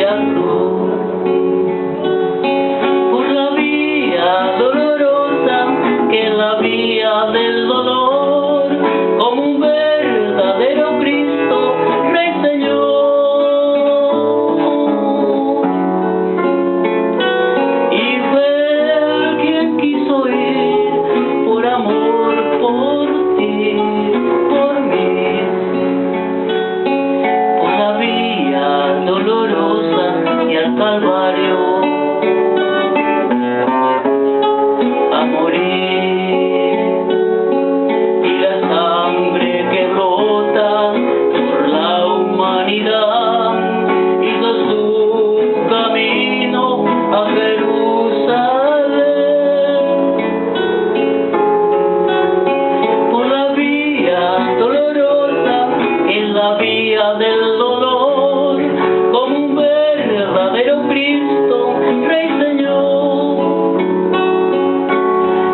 aquella cruz, por la vía dolorosa que es la vía del dolor, como un verdadero Cristo Rey Señor. Y fue Él quien quiso ir por amor por ti, por mí, por la vía dolorosa y al Calvario a morir. Y la sangre que brota por la humanidad hizo su camino a Jerusalén, por la vía dolorosa en la vía del dolor, como un verdadero Cristo Rey Señor.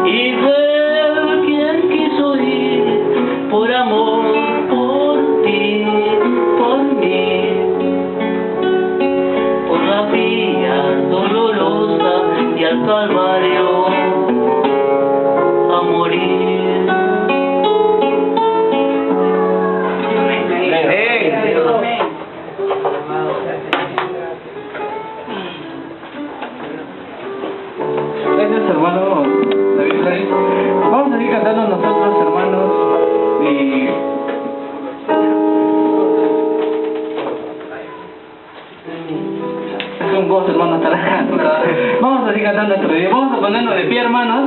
Y fue Él quien quiso ir por amor por ti, por mí, por la vía dolorosa y al Calvario a morir. Gracias, hermano David Reyes. Vamos a seguir cantando nosotros, hermanos, y es un gozo, hermano, estar acá, ¿verdad? Vamos a seguir cantando nuestro día. Vamos a ponernos de pie, hermanos,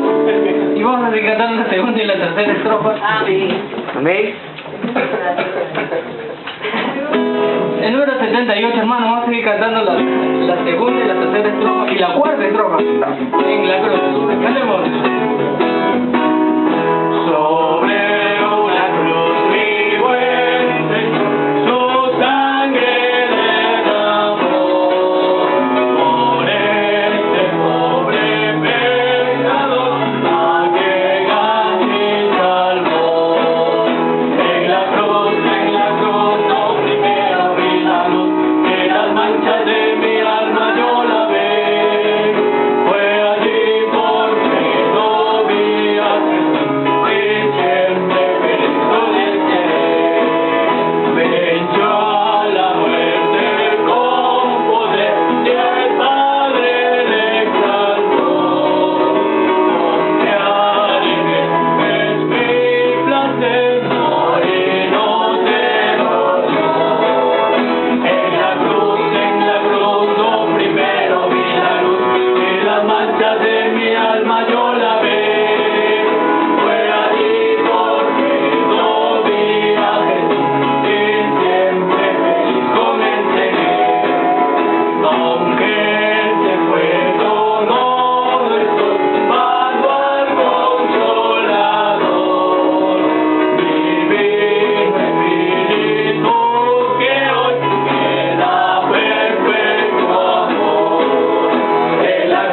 y vamos a seguir cantando la segunda y la tercera estrofa. Amén. Amén. El número 78, hermano, vamos a seguir cantando la segunda y la tercera estrofa y la cuarta estrofa en la cruz. Cantemos. Sobre una cruz, mi buen Señor, su sangre derramó por este pobre pecador, a que gane salvó. En la cruz, no primero vi la luz, que las manchas de mi alma yo la ve. Fue allí porque no vi a Jesús, y siempre feliz con venció a la muerte con poder, y el Padre le exaltó. Confiar en Él es mi placer, morir no te dolió. En la cruz, no primero vi la luz, y las manchas de mi alma yo la ve. Fue allí porque no vi a Jesús, y siempre feliz comencé. Aunque Él se fue, yo no estoy, mando al Consolador. Divino Espíritu que hoy me da perpetuo amor. En la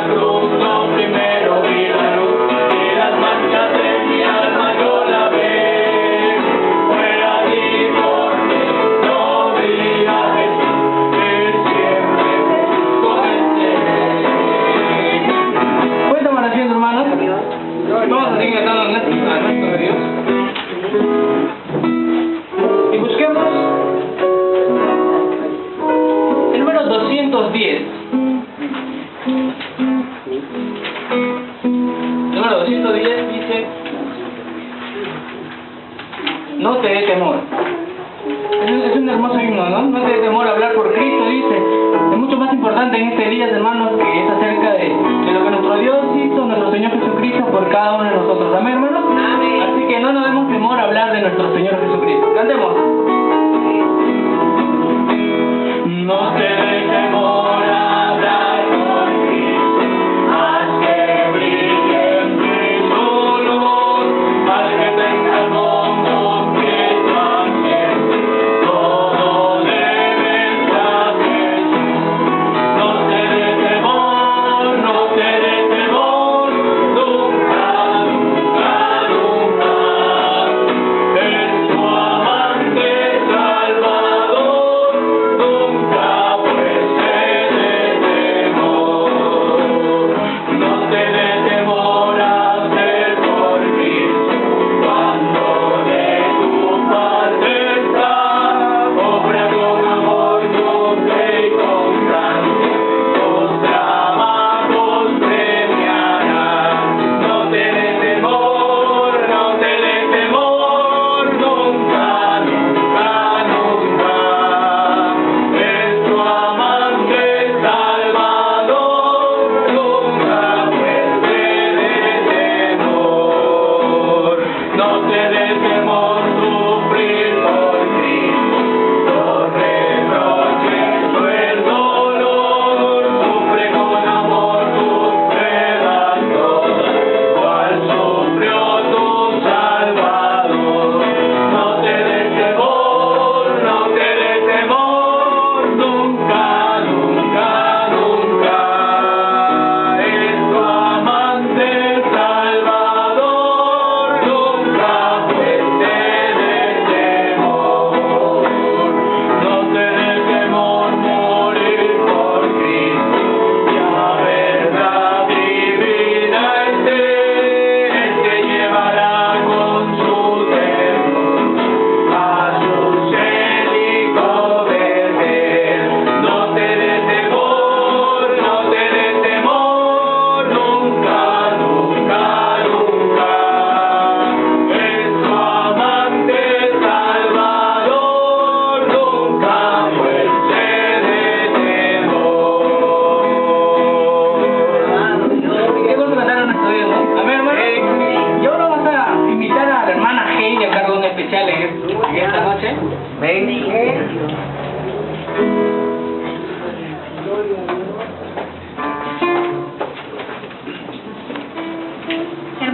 cruz, no primero vi la luz, y las manchas de mi alma yo la ve. Fue allí porque no vi a Jesús, que siempre feliz comencé. Pues estamos haciendo, hermanos. Vamos a seguir cantando a nuestro Dios. Y busquemos el número 210. El número 210 dice: no te dé temor. Es un hermoso himno, ¿no? No te dé temor a hablar por Cristo, dice. Es mucho más importante en este día, hermanos, que es acerca de lo que nuestro Dios hizo, nuestro Señor Jesucristo, por cada uno de nosotros. Amén, hermanos. Amén. Así que no nos demos temor a hablar de nuestro Señor Jesucristo. Cantemos. No te dé temor a hablar por Cristo, haz que brille en ti su luz, haz que tenga el mundo que tu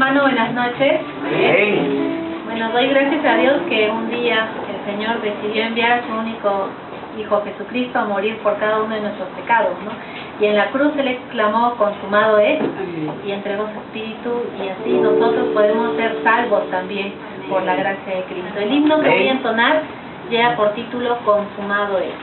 hermano, buenas noches. Amén. Bueno, doy gracias a Dios que un día el Señor decidió enviar a su único Hijo Jesucristo a morir por cada uno de nuestros pecados, ¿no? Y en la cruz Él exclamó, consumado es, y entregó su espíritu, y así nosotros podemos ser salvos también por la gracia de Cristo. El himno que voy a entonar lleva por título Consumado es.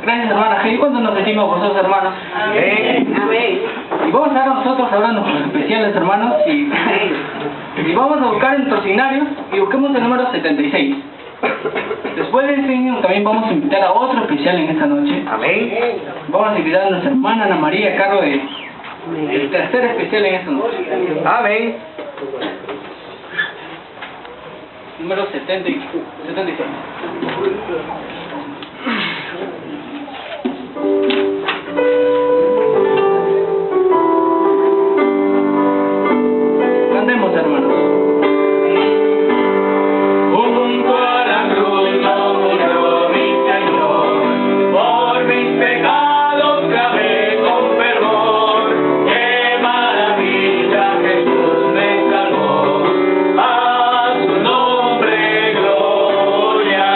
Gracias, hermana. ¿Y cuánto nos sentimos vosotros, hermanos? Amén. Y vamos a dar nosotros ahora nuestros especiales, hermanos, y vamos a buscar en tocinarios y busquemos el número 76. Después de ese himno también vamos a invitar a otro especial en esta noche. Amén. Vamos a invitar a nuestra hermana Ana María a cargo de el tercer especial en esta noche. Amén. Número 76. Cantemos, hermanos. Junto a la cruz no murió mi Señor, por mis pecados clamé con fervor. ¡Qué maravilla! Jesús me salvó, a su nombre gloria.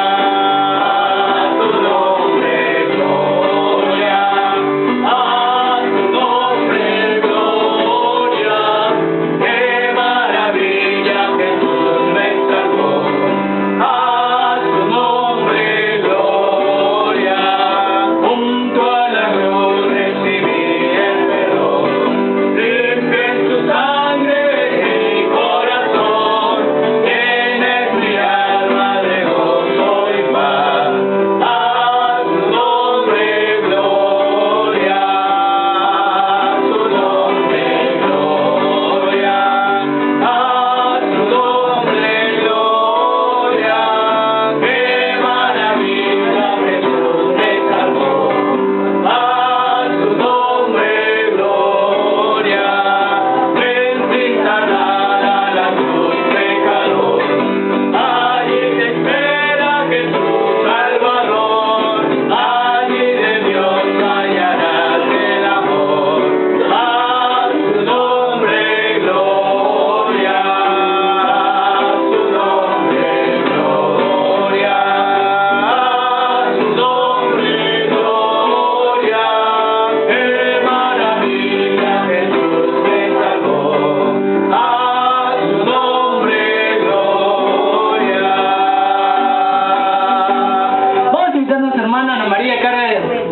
hermana Ana María carga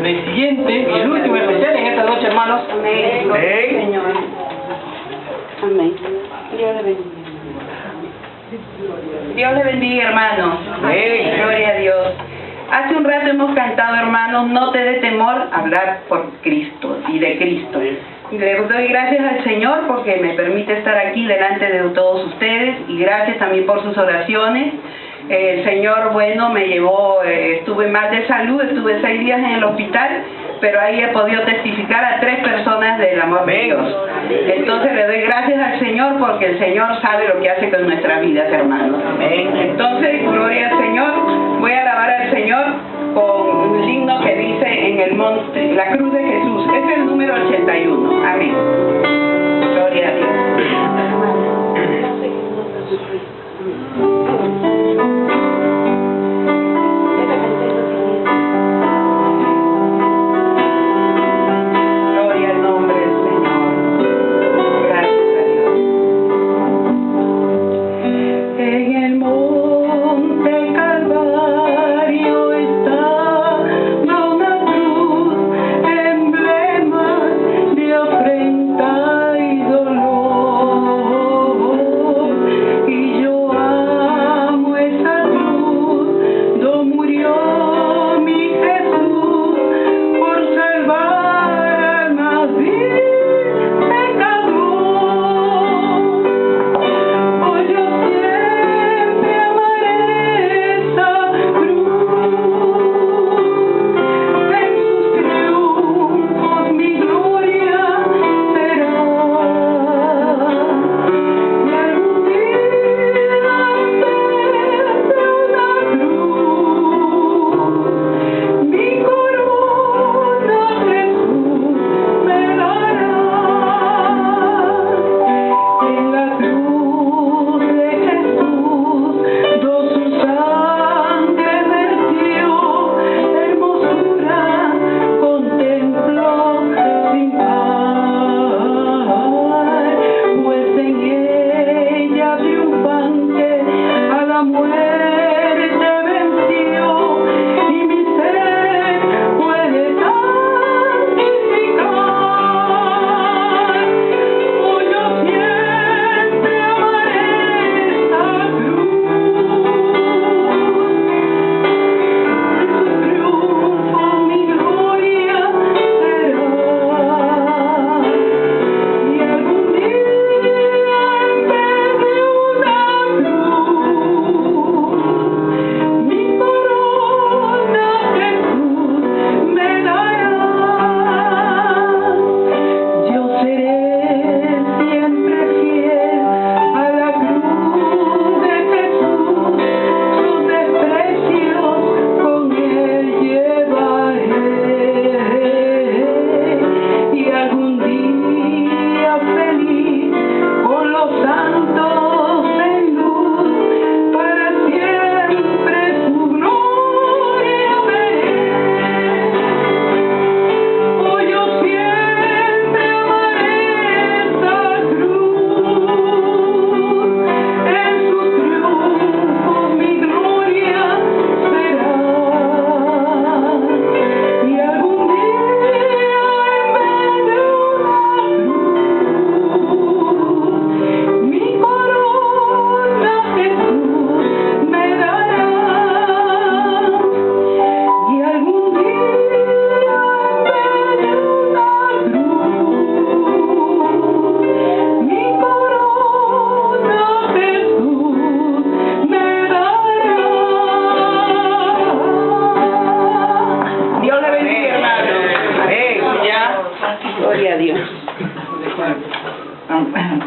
del siguiente y el último especial en esta noche, hermanos. Amén. Señor. Amén. Dios le bendiga. Dios le bendiga, hermanos. Amén. Gloria a Dios. Hace un rato hemos cantado, hermanos, no te dé temor hablar por Cristo y de Cristo. Le doy gracias al Señor porque me permite estar aquí delante de todos ustedes y gracias también por sus oraciones. El Señor, bueno, me llevó, estuve mal de salud, estuve 6 días en el hospital, pero ahí he podido testificar a 3 personas del amor de Dios. Entonces le doy gracias al Señor porque el Señor sabe lo que hace con nuestras vidas, hermanos. Entonces, gloria al Señor. Voy a alabar al Señor con un himno que dice en el monte, la cruz de Jesús. Es el número 81. Amén. Gloria a Dios.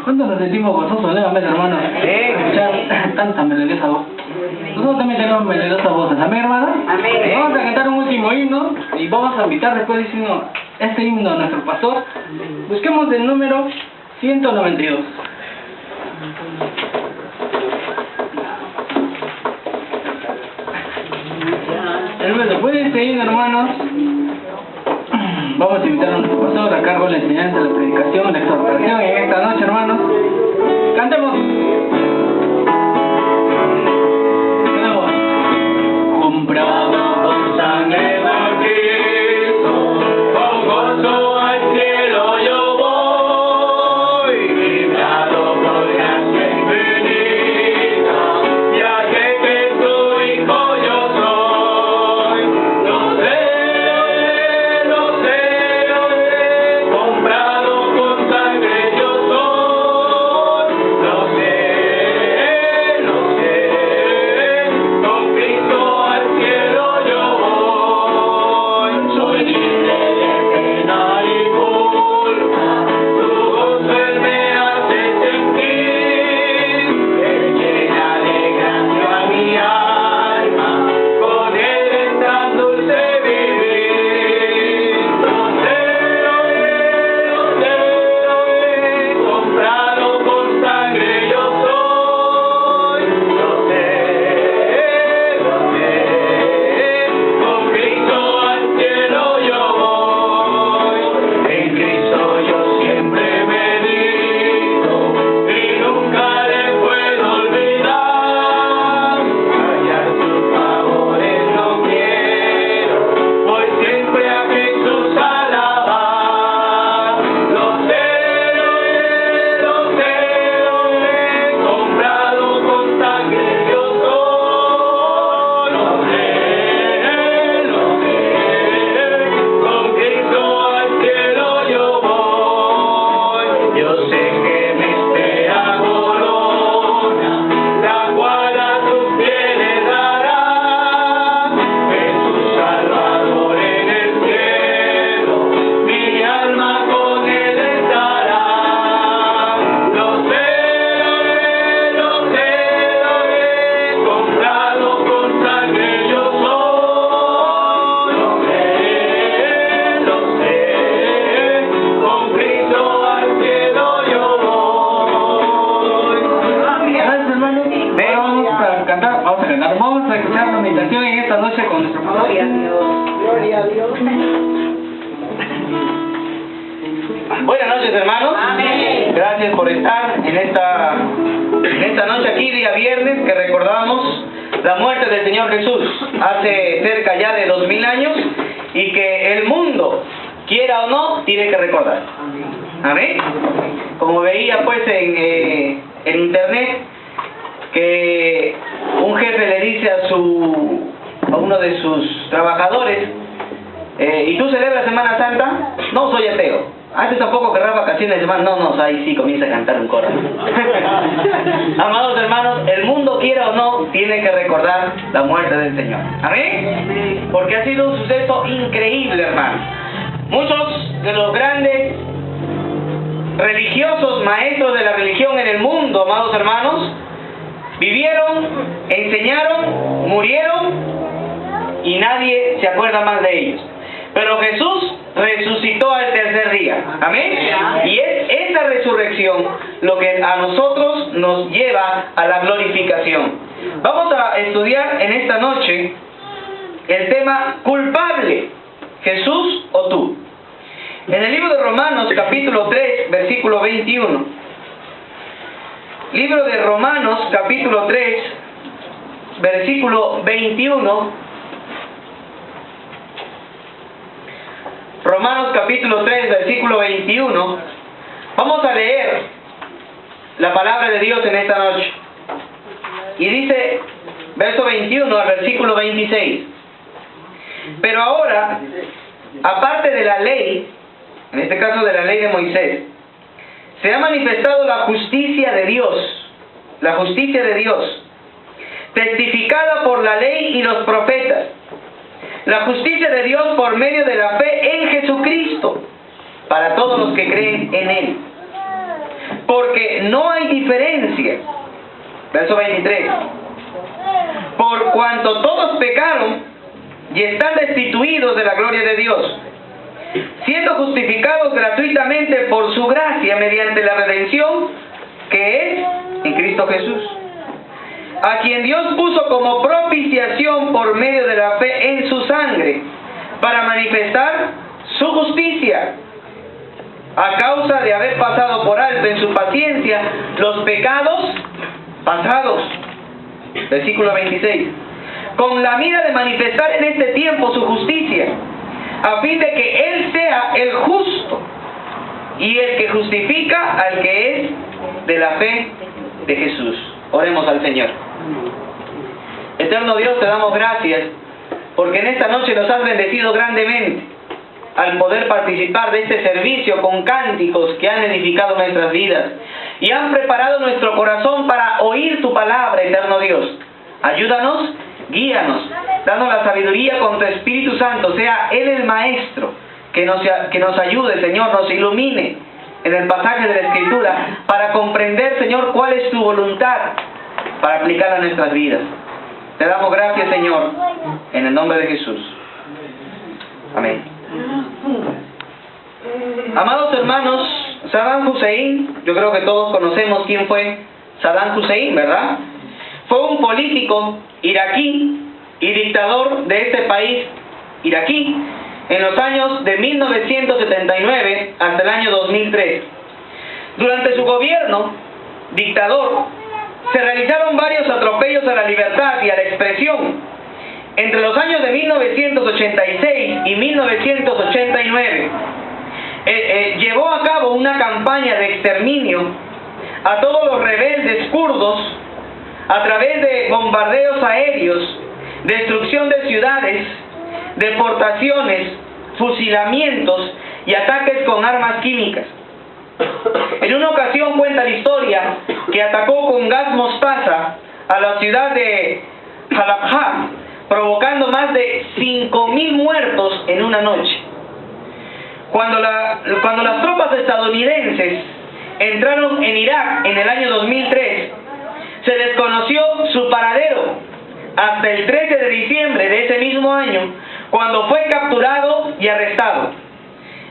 ¿Cuánto nos sentimos gozosos nuevamente, hermanos? Escuchar tanta melodiosa voz. Nosotros también tenemos melodiosas voces. ¿Amén, hermanos? Amén. Vamos a cantar un último himno y vamos a invitar después de este himno a nuestro pastor. Busquemos el número 192. Después de este himno, hermanos, vamos a invitar a nuestro pastor a cargo de la enseñanza, la predicación, la exhortación en esta noche, hermanos. Cantemos. Cantemos. Comprado con sangre. con nuestro Padre. Gloria a Dios. Gloria a Dios. Buenas noches, hermanos. Amén. Gracias por estar en esta noche aquí, día viernes, que recordamos la muerte del Señor Jesús hace cerca ya de 2000 años y que el mundo, quiera o no, tiene que recordar. Amén. Como veía pues en internet que un jefe le dice a uno de sus trabajadores, ¿y tú celebras Semana Santa? No, soy ateo. ¿Hace tampoco querrás vacaciones de semana? No, ahí sí comienza a cantar un coro. Amados hermanos, el mundo, quiera o no, tiene que recordar la muerte del Señor. ¿Amén? Porque ha sido un suceso increíble, hermano. Muchos de los grandes religiosos, maestros de la religión en el mundo, amados hermanos, vivieron, enseñaron, murieron y nadie se acuerda más de ellos. Pero Jesús resucitó al tercer día. Amén. Y es esa resurrección lo que a nosotros nos lleva a la glorificación. Vamos a estudiar en esta noche el tema culpable, Jesús o tú. En el libro de Romanos, capítulo 3, versículo 21. Libro de Romanos, capítulo 3, versículo 21. Romanos capítulo 3, versículo 21. Vamos a leer la palabra de Dios en esta noche. Y dice, verso 21 al versículo 26. Pero ahora, aparte de la ley, en este caso de la ley de Moisés, se ha manifestado la justicia de Dios, testificada por la ley y los profetas. La justicia de Dios por medio de la fe en Jesucristo, para todos los que creen en Él. Porque no hay diferencia. Verso 23. Por cuanto todos pecaron y están destituidos de la gloria de Dios, siendo justificados gratuitamente por su gracia mediante la redención que es en Cristo Jesús, a quien Dios puso como propiciación por medio de la fe en su sangre, para manifestar su justicia, a causa de haber pasado por alto en su paciencia los pecados pasados. Versículo 26. Con la mira de manifestar en este tiempo su justicia, a fin de que Él sea el justo y el que justifica al que es de la fe de Jesús. Oremos al Señor. Eterno Dios, te damos gracias porque en esta noche nos has bendecido grandemente al poder participar de este servicio con cánticos que han edificado nuestras vidas y han preparado nuestro corazón para oír tu palabra, eterno Dios. Ayúdanos, guíanos, danos la sabiduría con tu Espíritu Santo, sea Él el Maestro, que nos ayude, Señor, nos ilumine en el pasaje de la Escritura para comprender, Señor, cuál es tu voluntad para aplicarla a nuestras vidas. Te damos gracias, Señor, en el nombre de Jesús. Amén. Amados hermanos, Saddam Hussein, yo creo que todos conocemos quién fue Saddam Hussein, ¿verdad? Fue un político iraquí y dictador de este país iraquí en los años de 1979 hasta el año 2003. Durante su gobierno dictador se realizaron varios atropellos a la libertad y a la expresión. Entre los años de 1986 y 1989 llevó a cabo una campaña de exterminio a todos los rebeldes kurdos a través de bombardeos aéreos, destrucción de ciudades, deportaciones, fusilamientos y ataques con armas químicas. En una ocasión cuenta la historia que atacó con gas mostaza a la ciudad de Halabja, provocando más de 5.000 muertos en una noche. Cuando las tropas estadounidenses entraron en Irak en el año 2003, se desconoció su paradero hasta el 13 de diciembre de ese mismo año, cuando fue capturado y arrestado.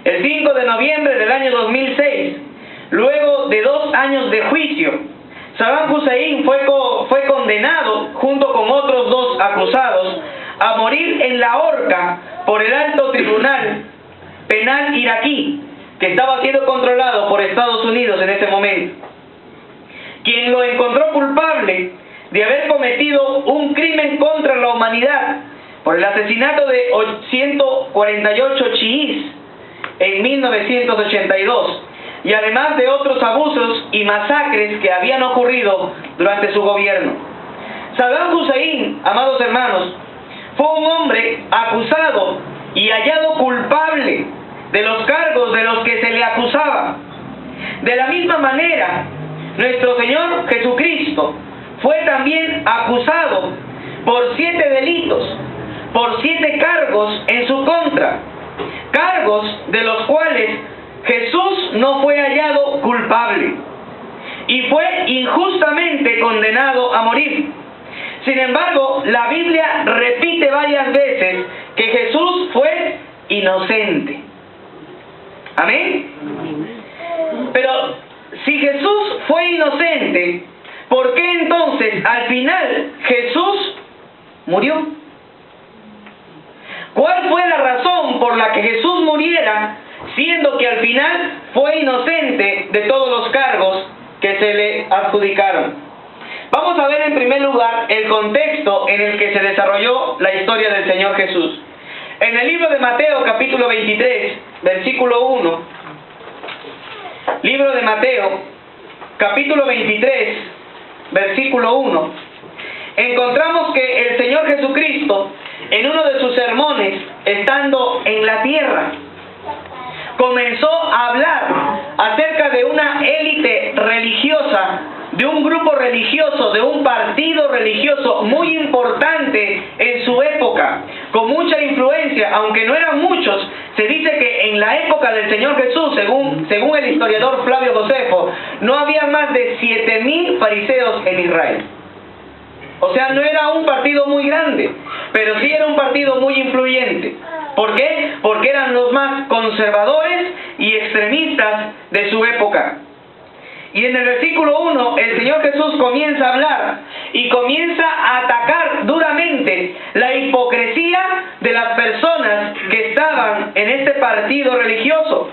El 5 de noviembre del año 2006, luego de 2 años de juicio, Saddam Hussein fue condenado junto con otros 2 acusados a morir en la horca por el alto tribunal penal iraquí, que estaba siendo controlado por Estados Unidos en ese momento, quien lo encontró culpable de haber cometido un crimen contra la humanidad por el asesinato de 148 chiíes en 1982, y además de otros abusos y masacres que habían ocurrido durante su gobierno. Saddam Hussein, amados hermanos, fue un hombre acusado y hallado culpable de los cargos de los que se le acusaba. De la misma manera, nuestro Señor Jesucristo fue también acusado por 7 delitos, por 7 cargos en su contra, cargos de los cuales Jesús no fue hallado culpable y fue injustamente condenado a morir. Sin embargo, la Biblia repite varias veces que Jesús fue inocente. ¿Amén? Pero si Jesús fue inocente, ¿por qué entonces al final Jesús murió? ¿Cuál fue la razón por la que Jesús muriera, siendo que al final fue inocente de todos los cargos que se le adjudicaron? Vamos a ver en primer lugar el contexto en el que se desarrolló la historia del Señor Jesús. En el libro de Mateo, capítulo 23, versículo 1. Libro de Mateo, capítulo 23, versículo 1. Encontramos que el Señor Jesucristo, en uno de sus sermones, estando en la tierra, comenzó a hablar acerca de una élite religiosa, de un grupo religioso, de un partido religioso muy importante en su época, con mucha influencia, aunque no eran muchos. Se dice que en la época del Señor Jesús, según el historiador Flavio Josefo, no había más de 7,000 fariseos en Israel. O sea, no era un partido muy grande, pero sí era un partido muy influyente. ¿Por qué? Porque eran los más conservadores y extremistas de su época. Y en el versículo 1, el Señor Jesús comienza a hablar y comienza a atacar duramente la hipocresía de las personas que estaban en este partido religioso.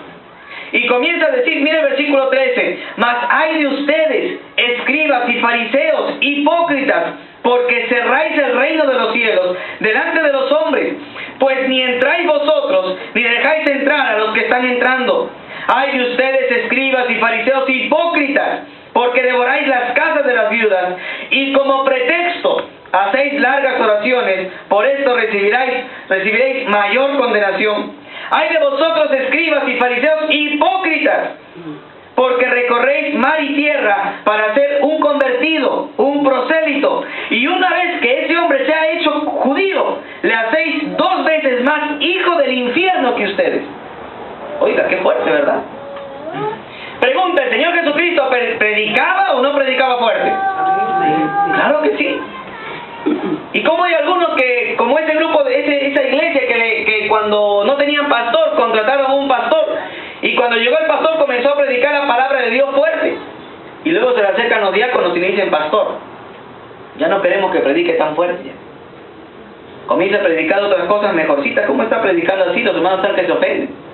Y comienza a decir, mire el versículo 13, mas ay de ustedes, escribas y fariseos, hipócritas, porque cerráis el reino de los cielos delante de los hombres, pues ni entráis vosotros, ni dejáis entrar a los que están entrando. Ay de ustedes, escribas y fariseos hipócritas, porque devoráis las casas de las viudas, y como pretexto hacéis largas oraciones, por esto recibiréis mayor condenación. Ay de vosotros, escribas y fariseos hipócritas, porque recorréis mar y tierra para hacer un convertido, un prosélito, y una vez que ese hombre se ha hecho judío, le hacéis 2 veces más hijo del infierno que ustedes. Oiga, qué fuerte, ¿verdad? Pregunta, ¿el Señor Jesucristo predicaba o no predicaba fuerte? Claro que sí. ¿Y cómo hay algunos que, como ese grupo, esa iglesia que cuando no tenían pastor, contrataron a un pastor, y cuando llegó el pastor comenzó a predicar la palabra de Dios fuerte, y luego se le acercan los diáconos y le dicen, pastor, ya no queremos que predique tan fuerte, comienza a predicar otras cosas mejorcitas? ¿Cómo está predicando así? Los hermanos están que se ofenden.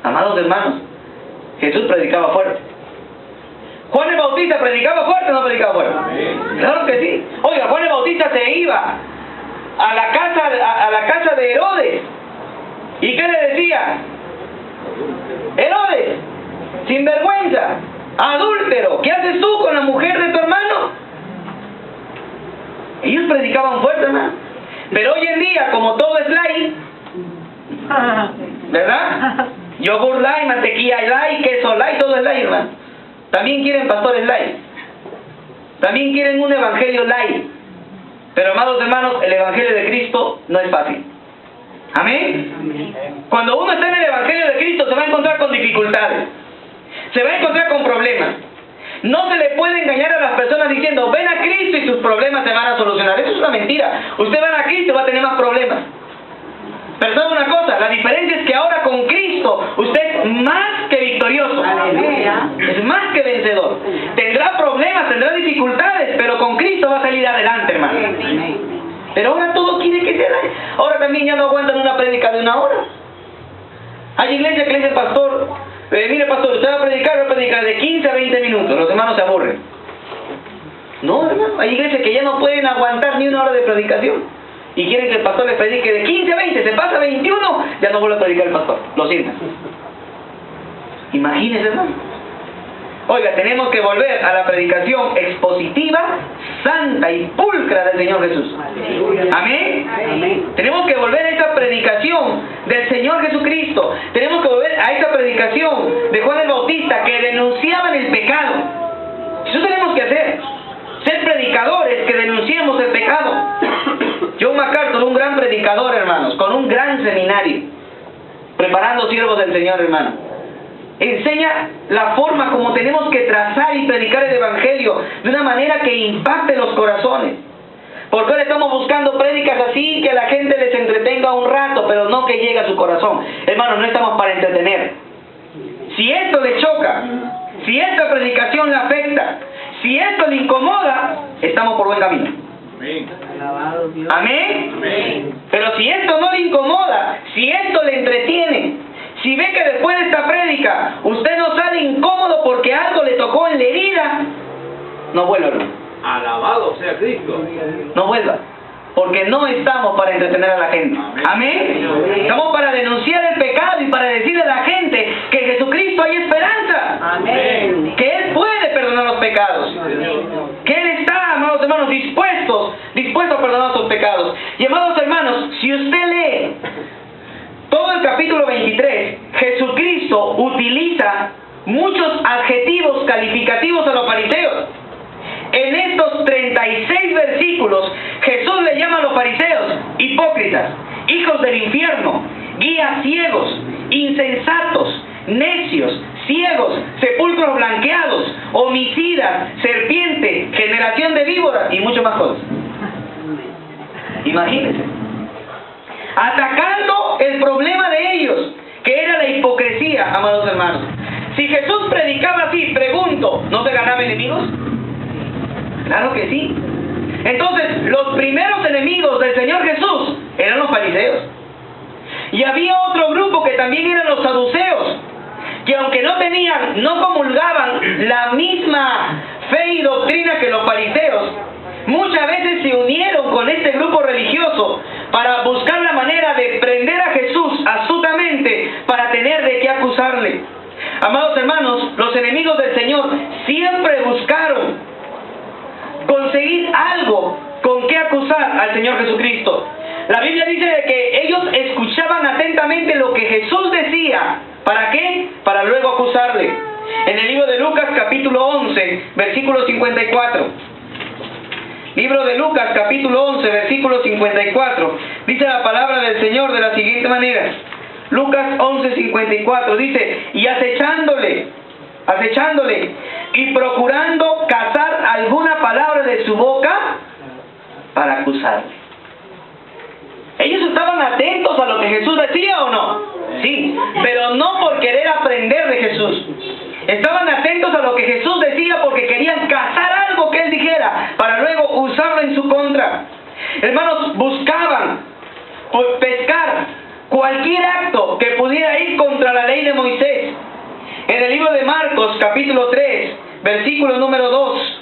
Amados hermanos, Jesús predicaba fuerte. ¿Juan el Bautista predicaba fuerte o no predicaba fuerte? Claro que sí. Oiga, Juan el Bautista se iba a la casa de Herodes. ¿Y qué le decía? Herodes, sinvergüenza, adúltero, ¿qué haces tú con la mujer de tu hermano? Ellos predicaban fuerte, hermano. Pero hoy en día, como todo es light, ¿verdad? Yogur light, mantequilla light, queso light, todo es light, hermano. También quieren pastores light. También quieren un evangelio light. Pero, amados hermanos, el evangelio de Cristo no es fácil. ¿Amén? Cuando uno está en el evangelio de Cristo se va a encontrar con dificultades. Se va a encontrar con problemas. No se le puede engañar a las personas diciendo, ven a Cristo y tus problemas se van a solucionar. Eso es una mentira. Usted va a Cristo y va a tener más problemas. Pero ¿sabe una cosa? La diferencia es que ahora con Cristo usted es más que victorioso. Aleluya. Es más que vencedor. Tendrá problemas, tendrá dificultades, pero con Cristo va a salir adelante, hermano. Pero ahora todo quiere que sea. Ahora también ya no aguantan una prédica de 1 hora. Hay iglesias que le dice el pastor, mire pastor, usted va a predicar de 15 a 20 minutos, los hermanos se aburren. No, hermano, hay iglesias que ya no pueden aguantar ni 1 hora de predicación. Y quieren que el pastor les predique de 15 a 20, se pasa 21, ya no vuelve a predicar el pastor, lo sientan. Imagínense, hermano. Oiga, tenemos que volver a la predicación expositiva, santa y pulcra del Señor Jesús. Amén. Amén. Tenemos que volver a esa predicación del Señor Jesucristo. Tenemos que volver a esa predicación de Juan el Bautista que denunciaban el pecado. Eso tenemos que hacer. Ser predicadores que denunciemos el pecado. John MacArthur, un gran predicador, hermanos, con un gran seminario, preparando siervos del Señor, hermano. Enseña la forma como tenemos que trazar y predicar el Evangelio de una manera que impacte los corazones. Porque ahora estamos buscando prédicas así que la gente les entretenga un rato, pero no que llegue a su corazón. Hermanos, no estamos para entretener. Si esto le choca, si esta predicación le afecta, si esto le incomoda, estamos por buen camino. Amén. Amén. Pero si esto no le incomoda, si esto le entretiene, si ve que después de esta prédica usted no sale incómodo porque algo le tocó en la herida, no vuelva, hermano. Alabado sea Cristo. No vuelva. Porque no estamos para entretener a la gente. Amén. Estamos para denunciar el pecado y para decirle a la gente que en Jesucristo hay esperanza. Amén. Que Él puede perdonar los pecados. Que Él está, amados hermanos, dispuesto a perdonar sus pecados. Y amados hermanos, si usted lee todo el capítulo 23, Jesucristo utiliza muchos adjetivos calificativos a los fariseos. En estos 36 versículos, Jesús le llama a los fariseos hipócritas, hijos del infierno, guías ciegos, insensatos, necios, ciegos, sepulcros blanqueados, homicidas, serpientes, generación de víboras y mucho más cosas. Imagínense. Atacando el problema de ellos, que era la hipocresía, amados hermanos. Si Jesús predicaba así, pregunto, ¿no se ganaba enemigos? Claro que sí. Entonces, los primeros enemigos del Señor Jesús eran los fariseos. Y había otro grupo que también eran los saduceos, que aunque no comulgaban la misma fe y doctrina que los fariseos, muchas veces se unieron con este grupo religioso para buscar la manera de prender a Jesús astutamente para tener de qué acusarle. Amados hermanos, los enemigos del Señor siempre buscaron conseguir algo con qué acusar al Señor Jesucristo. La Biblia dice de que ellos escuchaban atentamente lo que Jesús decía. ¿Para qué? Para luego acusarle. En el libro de Lucas capítulo 11, versículo 54. Libro de Lucas capítulo 11, versículo 54. Dice la palabra del Señor de la siguiente manera. Lucas 11, 54 dice: y acechándole y procurando cazar alguna palabra de su boca para acusarle. Ellos estaban atentos a lo que Jesús decía, ¿o no? Sí, pero no por querer aprender de Jesús. Estaban atentos a lo que Jesús decía porque querían cazar algo que Él dijera para luego usarlo en su contra. Hermanos, buscaban pescar cualquier acto que pudiera ir contra la ley de Moisés. En el libro de Marcos, capítulo 3, versículo número 2,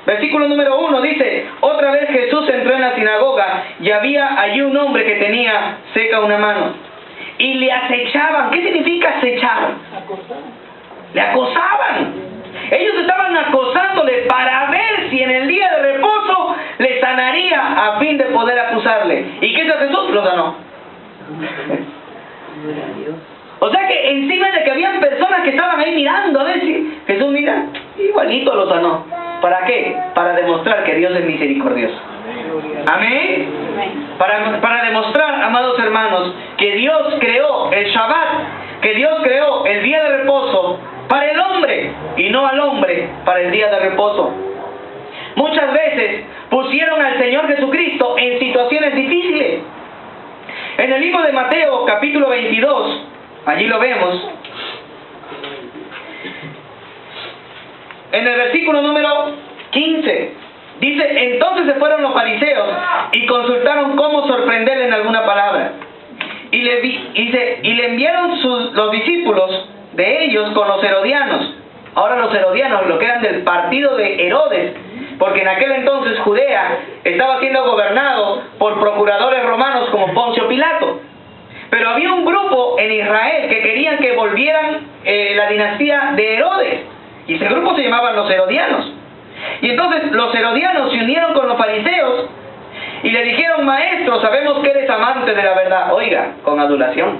versículo número 1 dice: otra vez Jesús entró en la sinagoga y había allí un hombre que tenía seca una mano. Y le acechaban. ¿Qué significa acechar? Le acosaban. Ellos estaban acosándole para ver si en el día de reposo le sanaría a fin de poder acusarle. ¿Y qué hizo Jesús? Lo sanó. O sea que encima de que habían personas que estaban ahí mirando a ver si Jesús, mira, igualito lo sanó. ¿Para qué? Para demostrar que Dios es misericordioso. Amén. Para demostrar, amados hermanos, que Dios creó el Shabbat, que Dios creó el día de reposo para el hombre y no al hombre para el día de reposo. Muchas veces pusieron al Señor Jesucristo en situaciones difíciles. En el libro de Mateo, capítulo 22, allí lo vemos. En el versículo número 15, Dice, entonces se fueron los fariseos y consultaron cómo sorprenderle en alguna palabra. Y le enviaron los discípulos de ellos con los herodianos. Ahora los herodianos, lo que eran del partido de Herodes, porque en aquel entonces Judea estaba siendo gobernado por procuradores romanos como Poncio Pilato. Pero había un grupo en Israel que querían que volvieran la dinastía de Herodes. Y ese grupo se llamaban los herodianos. Y entonces los herodianos se unieron con los fariseos y le dijeron, maestro, sabemos que eres amante de la verdad. Oiga, con adulación.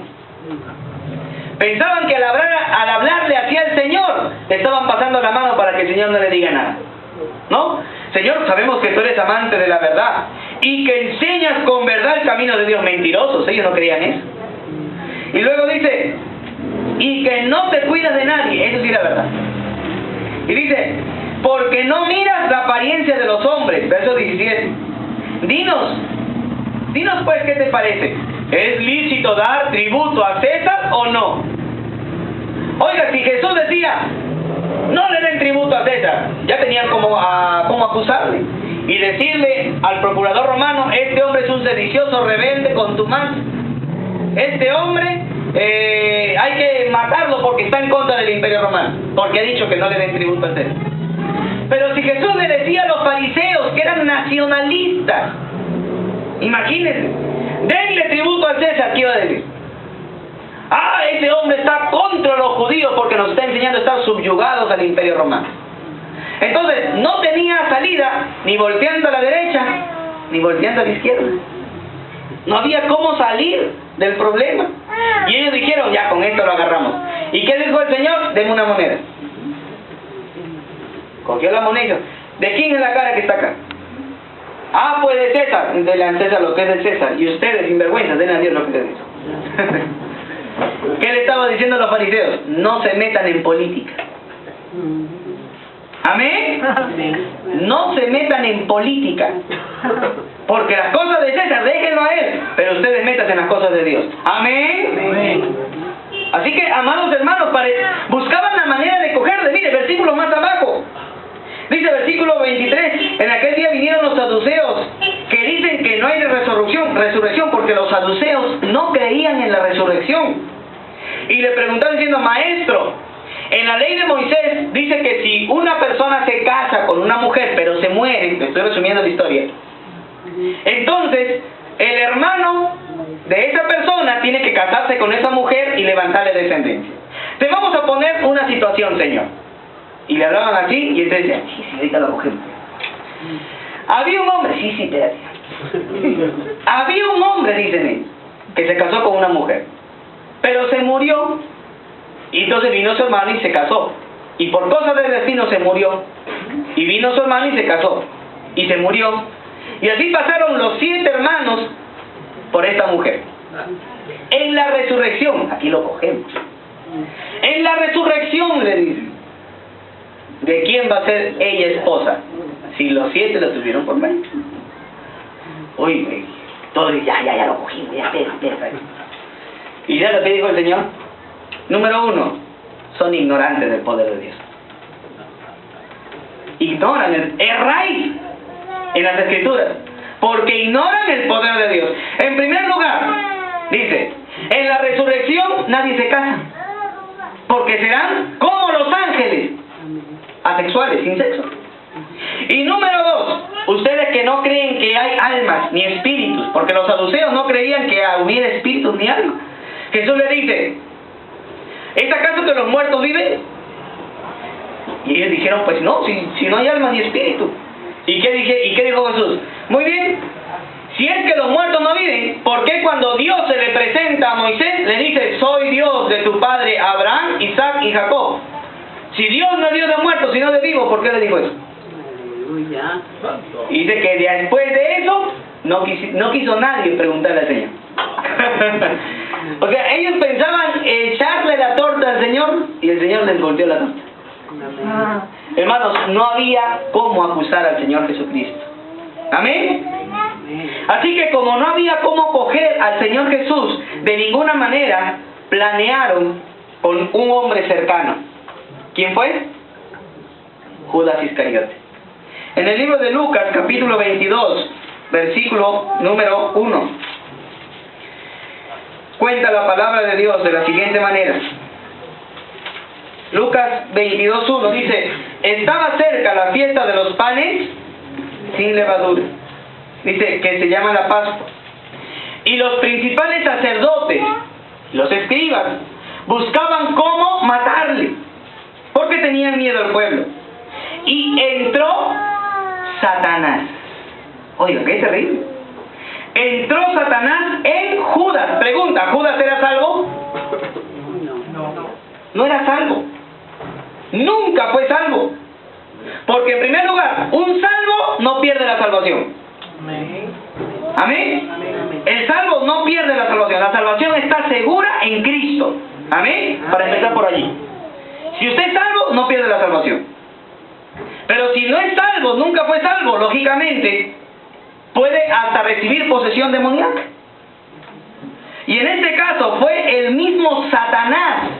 Pensaban que al hablarle hacia el Señor, le estaban pasando la mano para que el Señor no le diga nada. ¿No? Señor, sabemos que tú eres amante de la verdad y que enseñas con verdad el camino de Dios. Mentirosos, ellos no creían eso. Y luego dice, y que no te cuidas de nadie. Eso sí es la verdad. Y dice, porque no miras la apariencia de los hombres. Verso 17. Dinos pues, ¿qué te parece? ¿Es lícito dar tributo a César o no? Oiga, si Jesús decía, no le den tributo a César, ya tenían como acusarle y decirle al procurador romano, este hombre es un sedicioso, rebelde, contumaz. Este hombre hay que matarlo porque está en contra del imperio romano, porque ha dicho que no le den tributo a César. Pero si Jesús le decía a los fariseos que eran nacionalistas, imagínense, denle tributo a César, ¿qué iba a decir? Ah, ese hombre está contra los judíos porque nos está enseñando a estar subyugados al imperio romano. Entonces, no tenía salida ni volteando a la derecha, ni volteando a la izquierda. No había cómo salir del problema. Y ellos dijeron, ya con esto lo agarramos. ¿Y qué dijo el Señor? Deme una moneda. Cogió la moneda. ¿De quién es la cara que está acá? Ah, pues de César. Denle a César lo que es de César. Y ustedes, sinvergüenza, denle a Dios lo que es de Dios. ¿Qué le estaba diciendo a los fariseos? No se metan en política. ¿Amén? No se metan en política. Porque las cosas de César, déjenlo a él. Pero ustedes métanse en las cosas de Dios. ¿Amén? Así que, amados hermanos, buscaban la manera de cogerle. Mire, versículo más abajo. Dice versículo 23, en aquel día vinieron los saduceos, que dicen que no hay resurrección, porque los saduceos no creían en la resurrección. Y le preguntaron diciendo, maestro, en la ley de Moisés dice que si una persona se casa con una mujer, pero se muere, estoy resumiendo la historia, entonces el hermano de esa persona tiene que casarse con esa mujer y levantarle descendencia. Te vamos a poner una situación, Señor. Y le hablaban así, y entonces decían, sí, ahorita lo cogemos. Había un hombre, sí, espérate. Había un hombre, dicen ellos, que se casó con una mujer, pero se murió, y entonces vino su hermano y se casó. Y por cosas del destino se murió. Y vino su hermano y se casó. Y se murió. Y así pasaron los 7 hermanos por esta mujer. En la resurrección, aquí lo cogemos. En la resurrección, le dicen, ¿de quién va a ser ella esposa? Si los 7 lo tuvieron por medio. Uy, todos ya lo cogimos, ya, espera. Y ya lo que dijo el Señor. Número 1, son ignorantes del poder de Dios. Ignoran, erráis en las Escrituras, porque ignoran el poder de Dios. En primer lugar, dice, en la resurrección nadie se casa, porque serán como los ángeles, asexuales, sin sexo. Y número 2, ustedes que no creen que hay almas ni espíritus, porque los saduceos no creían que hubiera espíritus ni almas. Jesús le dice, ¿es acaso que los muertos viven? Y ellos dijeron, pues no, si no hay alma ni espíritu. ¿Y qué dijo Jesús? Muy bien, si es que los muertos no viven, ¿por qué cuando Dios se le presenta a Moisés le dice, soy Dios de tu padre Abraham, Isaac y Jacob? Si Dios no es Dios de muertos, sino de vivos, ¿por qué le dijo eso? Y dice que después de eso no quiso nadie preguntarle al Señor. O sea, ellos pensaban echarle la torta al Señor y el Señor les volteó la torta. Hermanos, no había cómo acusar al Señor Jesucristo. ¿Amén? Así que como no había cómo coger al Señor Jesús de ninguna manera, planearon con un hombre cercano. ¿Quién fue? Judas Iscariote. En el libro de Lucas, capítulo 22, versículo número 1. Cuenta la palabra de Dios de la siguiente manera. Lucas 22:1 dice: estaba cerca la fiesta de los panes sin levadura. Dice que se llama la Pascua. Y los principales sacerdotes, los escribas, buscaban cómo matarle, porque tenían miedo al pueblo. Y entró Satanás. Oiga, qué terrible. Entró Satanás en Judas. Pregunta, ¿Judas era salvo? No era salvo. Nunca fue salvo. Porque en primer lugar, un salvo no pierde la salvación. Amén. El salvo no pierde la salvación. La salvación está segura en Cristo. Amén. Para empezar por allí. Si usted es salvo, no pierde la salvación. Pero si no es salvo, nunca fue salvo, lógicamente puede hasta recibir posesión demoníaca. Y en este caso fue el mismo Satanás,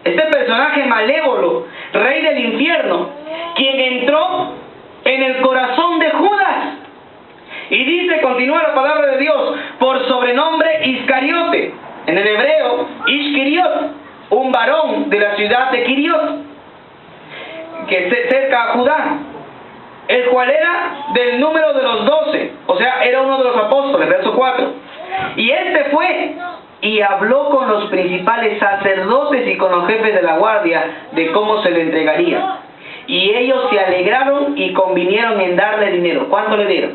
este personaje malévolo, rey del infierno, quien entró en el corazón de Judas. Y dice, continúa la palabra de Dios, por sobrenombre Iscariote, en el hebreo Ishkiriot, un varón de la ciudad de Kiriot, que es cerca a Judá, el cual era del número de los 12, o sea, era uno de los apóstoles, verso 4. Y este fue y habló con los principales sacerdotes y con los jefes de la guardia de cómo se le entregaría. Y ellos se alegraron y convinieron en darle dinero. ¿Cuánto le dieron?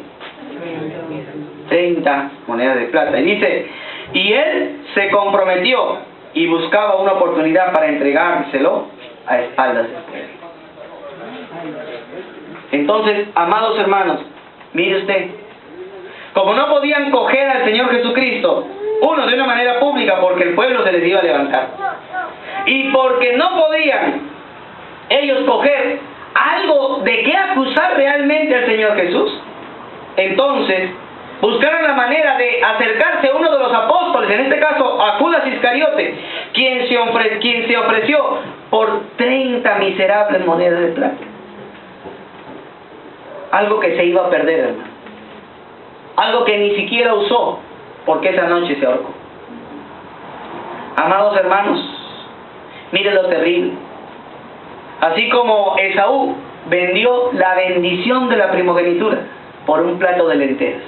30 monedas de plata. Y dice, y él se comprometió y buscaba una oportunidad para entregárselo a espaldas del pueblo. Entonces, amados hermanos, mire usted, como no podían coger al Señor Jesucristo, uno de una manera pública porque el pueblo se les iba a levantar, y porque no podían ellos coger algo de qué acusar realmente al Señor Jesús, entonces buscaron la manera de acercarse a uno de los apóstoles, en este caso a Judas Iscariote, quien se ofreció por 30 miserables monedas de plata. Algo que se iba a perder, hermano. Algo que ni siquiera usó, porque esa noche se ahorcó. Amados hermanos, miren lo terrible. Así como Esaú vendió la bendición de la primogenitura por un plato de lentejas,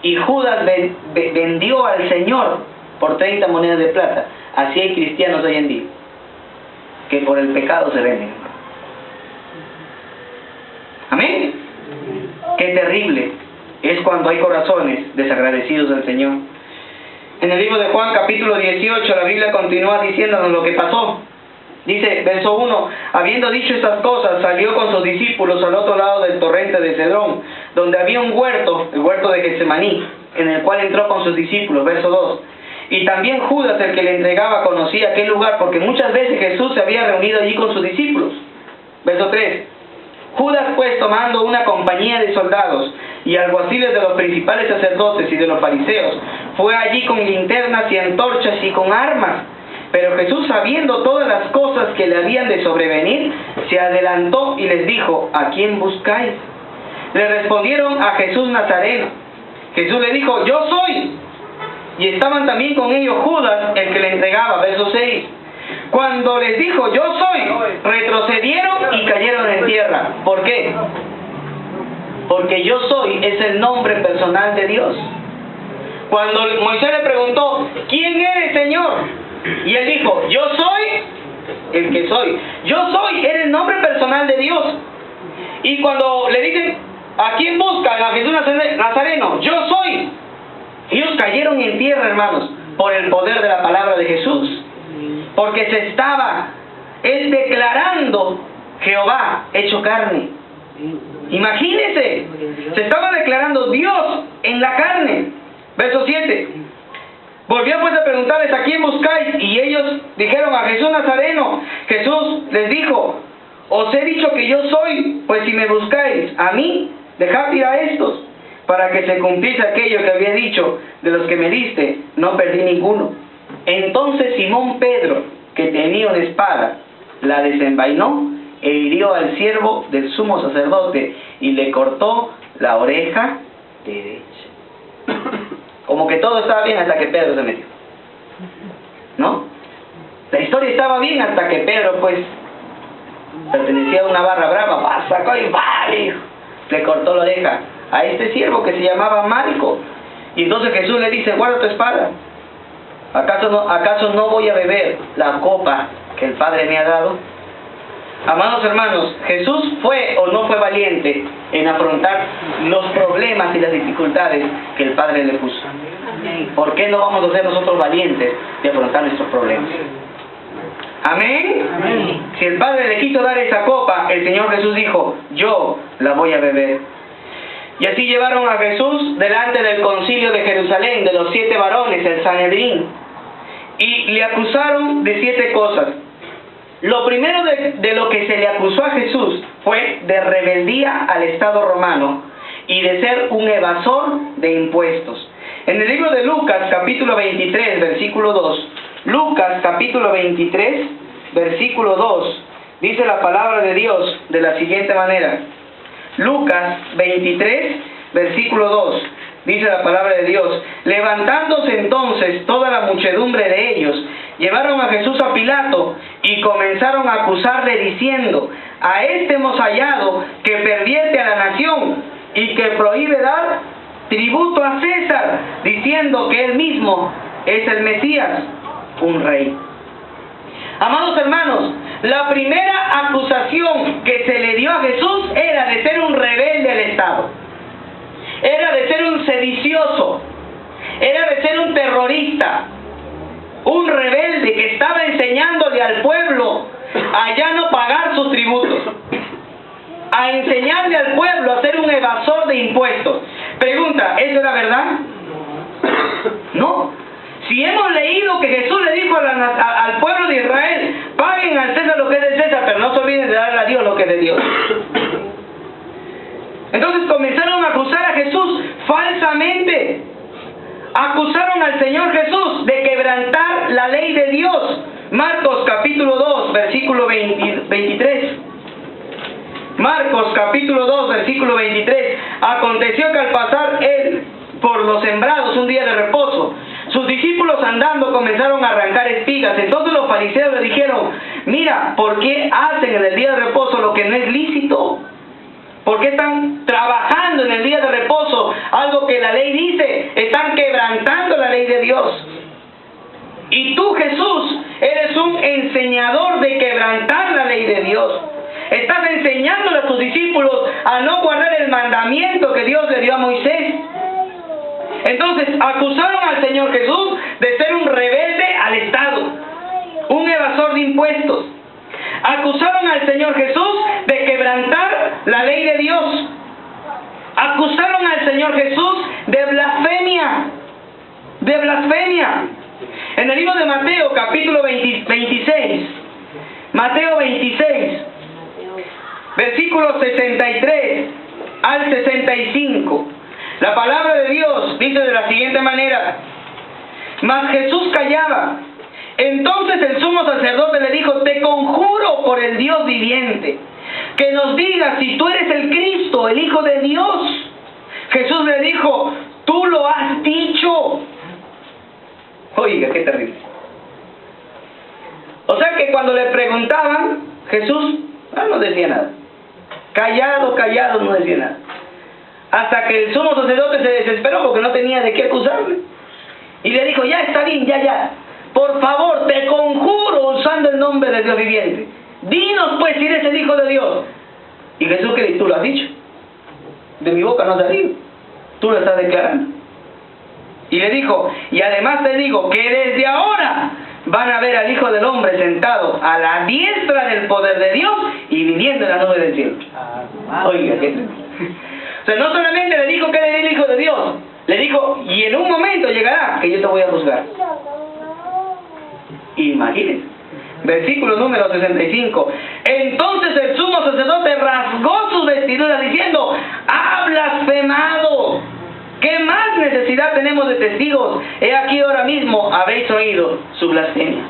y Judas vendió al Señor por 30 monedas de plata, así hay cristianos hoy en día, que por el pecado se venden. Amén. Qué terrible es cuando hay corazones desagradecidos del Señor. En el libro de Juan, capítulo 18, la Biblia continúa diciéndonos lo que pasó. Dice, verso 1, habiendo dicho estas cosas, salió con sus discípulos al otro lado del torrente de Cedrón, donde había un huerto, el huerto de Getsemaní, en el cual entró con sus discípulos. Verso 2, y también Judas, el que le entregaba, conocía aquel lugar, porque muchas veces Jesús se había reunido allí con sus discípulos. Verso 3, Judas pues, tomando una compañía de soldados y alguaciles de los principales sacerdotes y de los fariseos, fue allí con linternas y antorchas y con armas. Pero Jesús, sabiendo todas las cosas que le habían de sobrevenir, se adelantó y les dijo, ¿a quién buscáis? Le respondieron, a Jesús Nazareno. Jesús le dijo, yo soy. Y estaban también con ellos Judas, el que le entregaba. Verso 6. Cuando les dijo, yo soy, retrocedieron y cayeron en tierra. ¿Por qué? Porque yo soy es el nombre personal de Dios. Cuando Moisés le preguntó, ¿quién eres, Señor? Y él dijo, yo soy el que soy. Yo soy era el nombre personal de Dios. Y cuando le dicen, ¿a quién buscan? A Jesús Nazareno. Yo soy. Ellos cayeron en tierra, hermanos, por el poder de la palabra de Jesús. Porque se estaba él declarando Jehová hecho carne. Imagínense, se estaba declarando Dios en la carne. Verso 7. Volvió pues a preguntarles, ¿a quién buscáis? Y ellos dijeron, a Jesús Nazareno. Jesús les dijo, os he dicho que yo soy, pues si me buscáis a mí, dejad ir a estos, para que se cumpliese aquello que había dicho, de los que me diste, no perdí ninguno. Entonces Simón Pedro, que tenía una espada, la desenvainó e hirió al siervo del sumo sacerdote y le cortó la oreja derecha. Como que todo estaba bien hasta que Pedro se metió, ¿no? La historia estaba bien hasta que Pedro, pues, pertenecía a una barra brava, sacó y vale, le cortó la oreja a este siervo que se llamaba Malco. Y entonces Jesús le dice: guarda tu espada. ¿Acaso no voy a beber la copa que el Padre me ha dado? Amados hermanos, ¿Jesús fue o no fue valiente en afrontar los problemas y las dificultades que el Padre le puso? ¿Por qué no vamos a ser nosotros valientes de afrontar nuestros problemas? ¿Amén? Amén. Si el Padre le quiso dar esa copa, el Señor Jesús dijo: yo la voy a beber. Y así llevaron a Jesús delante del concilio de Jerusalén, de los 7 varones, el Sanedrín, y le acusaron de 7 cosas. Lo primero de lo que se le acusó a Jesús fue de rebeldía al Estado romano y de ser un evasor de impuestos. En el libro de Lucas, capítulo 23, versículo 2, Lucas, capítulo 23, versículo 2, dice la palabra de Dios de la siguiente manera. Lucas 23, versículo 2, dice la palabra de Dios: levantándose entonces toda la muchedumbre de ellos, llevaron a Jesús a Pilato y comenzaron a acusarle diciendo: a este hemos hallado que pervierte a la nación y que prohíbe dar tributo a César, diciendo que él mismo es el Mesías, un rey. Amados hermanos, la primera acusación que se le dio a Jesús era de ser un rebelde al Estado, era de ser un sedicioso, era de ser un terrorista, un rebelde que estaba enseñándole al pueblo a ya no pagar sus tributos, a enseñarle al pueblo a ser un evasor de impuestos. Pregunta, ¿eso era verdad? No. Si hemos leído que Jesús le dijo al pueblo de Israel: paguen al César lo que es de César, pero no se olviden de darle a Dios lo que es de Dios. Entonces comenzaron a acusar a Jesús falsamente. Acusaron al Señor Jesús de quebrantar la ley de Dios. Marcos capítulo 2, versículo 23. Marcos capítulo 2, versículo 23. Aconteció que al pasar él por los sembrados un día de reposo, sus discípulos andando comenzaron a arrancar espigas. Entonces los fariseos le dijeron: mira, ¿por qué hacen en el día de reposo lo que no es lícito? ¿Por qué están trabajando en el día de reposo algo que la ley dice? Están quebrantando la ley de Dios. Y tú, Jesús, eres un enseñador de quebrantar la ley de Dios. Estás enseñándole a tus discípulos a no guardar el mandamiento que Dios le dio a Moisés. Entonces acusaron al Señor Jesús de ser un rebelde al Estado, un evasor de impuestos. Acusaron al Señor Jesús de quebrantar la ley de Dios. Acusaron al Señor Jesús de blasfemia. De blasfemia. En el libro de Mateo, capítulo 26, Mateo 26, versículos 63 al 65. La palabra de Dios dice de la siguiente manera: mas Jesús callaba. Entonces el sumo sacerdote le dijo: te conjuro por el Dios viviente, que nos digas si tú eres el Cristo, el Hijo de Dios. Jesús le dijo: tú lo has dicho. Oiga, qué terrible. O sea que cuando le preguntaban, Jesús no decía nada. Callado, callado, no decía nada. Hasta que el sumo sacerdote se desesperó porque no tenía de qué acusarle. Y le dijo: ya está bien, ya. Por favor, te conjuro usando el nombre del Dios viviente. Dinos pues si eres el Hijo de Dios. Y Jesús, ¿qué dice? Tú lo has dicho. De mi boca no ha salido. Tú lo estás declarando. Y le dijo: y además te digo que desde ahora van a ver al Hijo del Hombre sentado a la diestra del poder de Dios y viniendo en la nube del cielo. Oiga, qué tremendo. O sea, no solamente le dijo que era el Hijo de Dios, le dijo: y en un momento llegará que yo te voy a juzgar. Imagínense. Versículo número 65. Entonces el sumo sacerdote rasgó sus vestiduras diciendo: ¡ha blasfemado! ¿Qué más necesidad tenemos de testigos? He aquí ahora mismo habéis oído su blasfemia.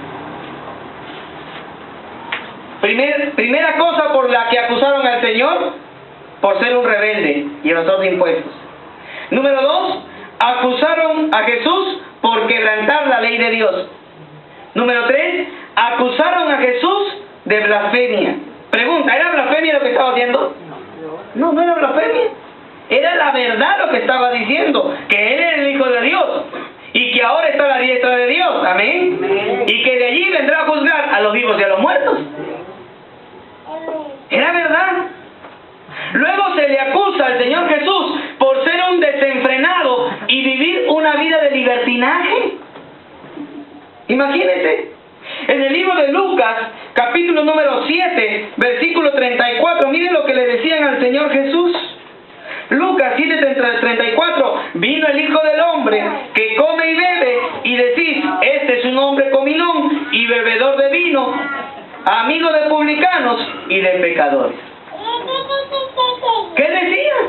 Primera cosa por la que acusaron al Señor, por ser un rebelde y evasor de impuestos. Número 2, acusaron a Jesús por quebrantar la ley de Dios. Número 3, acusaron a Jesús de blasfemia. Pregunta, ¿era blasfemia lo que estaba haciendo? No, no era blasfemia. Era la verdad lo que estaba diciendo, que Él era el Hijo de Dios y que ahora está a la diestra de Dios. Amén. Y que de allí vendrá a juzgar a los vivos y a los muertos. Era verdad. Luego se le acusa al Señor Jesús por ser un desenfrenado y vivir una vida de libertinaje. Imagínense. En el libro de Lucas, capítulo número 7, versículo 34, miren lo que le decían al Señor Jesús. Lucas 7:34, vino el Hijo del Hombre que come y bebe, y decís, este es un hombre comilón y bebedor de vino, amigo de publicanos y de pecadores. ¿Qué decían?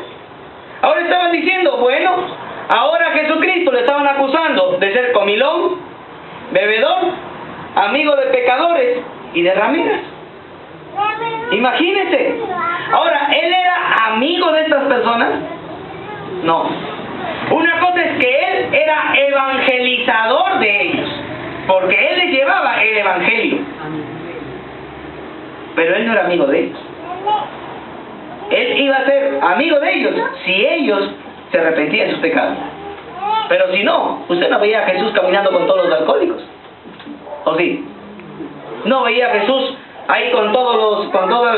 Ahora estaban diciendo, bueno, ahora a Jesucristo le estaban acusando de ser comilón, bebedor, amigo de pecadores y de rameras. Imagínense. Ahora, ¿Él era amigo de estas personas? No. Una cosa es que Él era evangelizador de ellos, porque Él les llevaba el evangelio. Pero Él no era amigo de ellos. Él iba a ser amigo de ellos si ellos se arrepentían de sus pecados. Pero si no, usted no veía a Jesús caminando con todos los alcohólicos. ¿O sí? No veía a Jesús ahí con todas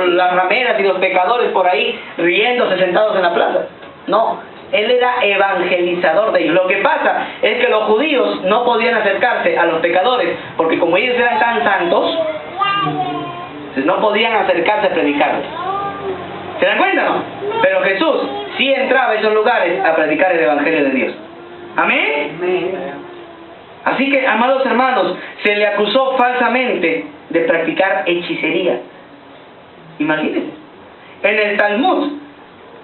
las rameras y los pecadores por ahí riéndose sentados en la plaza. No, Él era evangelizador de ellos. Lo que pasa es que los judíos no podían acercarse a los pecadores porque como ellos eran tan santos, pues no podían acercarse a predicarles. ¿Se dan cuenta, no? Pero Jesús sí entraba a esos lugares a predicar el evangelio de Dios. ¿Amén? Amén. Así que, amados hermanos, se le acusó falsamente de practicar hechicería. Imagínense. En el Talmud,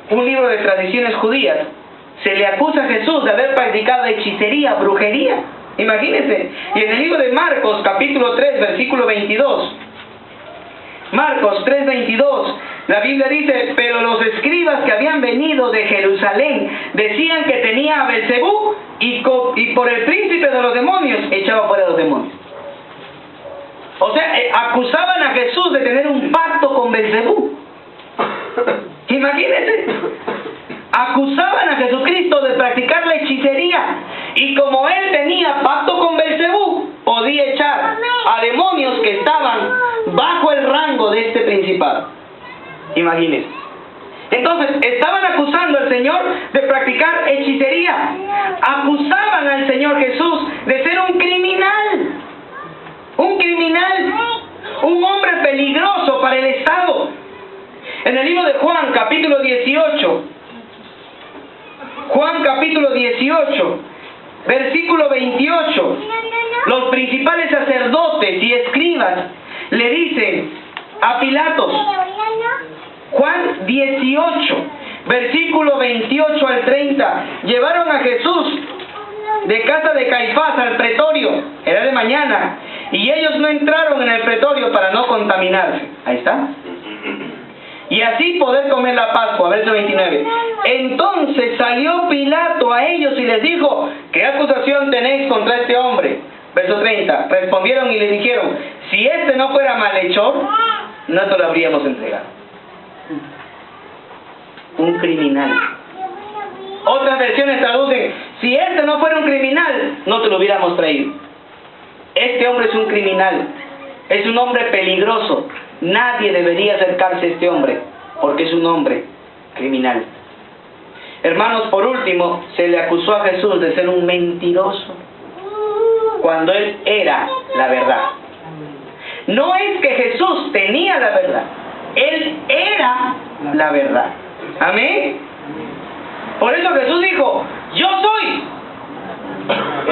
un libro de tradiciones judías, se le acusa a Jesús de haber practicado hechicería, brujería. Imagínense. Y en el libro de Marcos, capítulo 3, versículo 22. Marcos 3:22, la Biblia dice, pero los escribas que habían venido de Jerusalén decían que tenía a Belcebú y por el príncipe de los demonios echaba fuera a los demonios. O sea, acusaban a Jesús de tener un pacto con Belcebú. Imagínense. Acusaban a Jesucristo de practicar la hechicería y como Él tenía pacto con Belcebú, podía echar a demonios que estaban bajo el rango de este principado. Imagínense. Entonces, estaban acusando al Señor de practicar hechicería. Acusaban al Señor Jesús de ser un criminal. Un criminal. Un hombre peligroso para el Estado. En el libro de Juan, capítulo 18. Juan, capítulo 18. Versículo 28. Los principales sacerdotes y escribas le dicen a Pilatos, Juan 18, versículo 28 al 30, llevaron a Jesús de casa de Caifás al pretorio, era de mañana, y ellos no entraron en el pretorio para no contaminarse. Ahí está. Y así poder comer la Pascua, verso 29. Entonces salió Pilato a ellos y les dijo, ¿qué acusación tenéis contra este hombre? Verso 30. Respondieron y le dijeron, si este no fuera malhechor, no te lo habríamos entregado. Un criminal. Otras versiones traducen, si este no fuera un criminal, no te lo hubiéramos traído. Este hombre es un criminal. Es un hombre peligroso. Nadie debería acercarse a este hombre, porque es un hombre criminal. Hermanos, por último, se le acusó a Jesús de ser un mentiroso, cuando Él era la verdad. No es que Jesús tenía la verdad, Él era la verdad. Amén. Por eso Jesús dijo, yo soy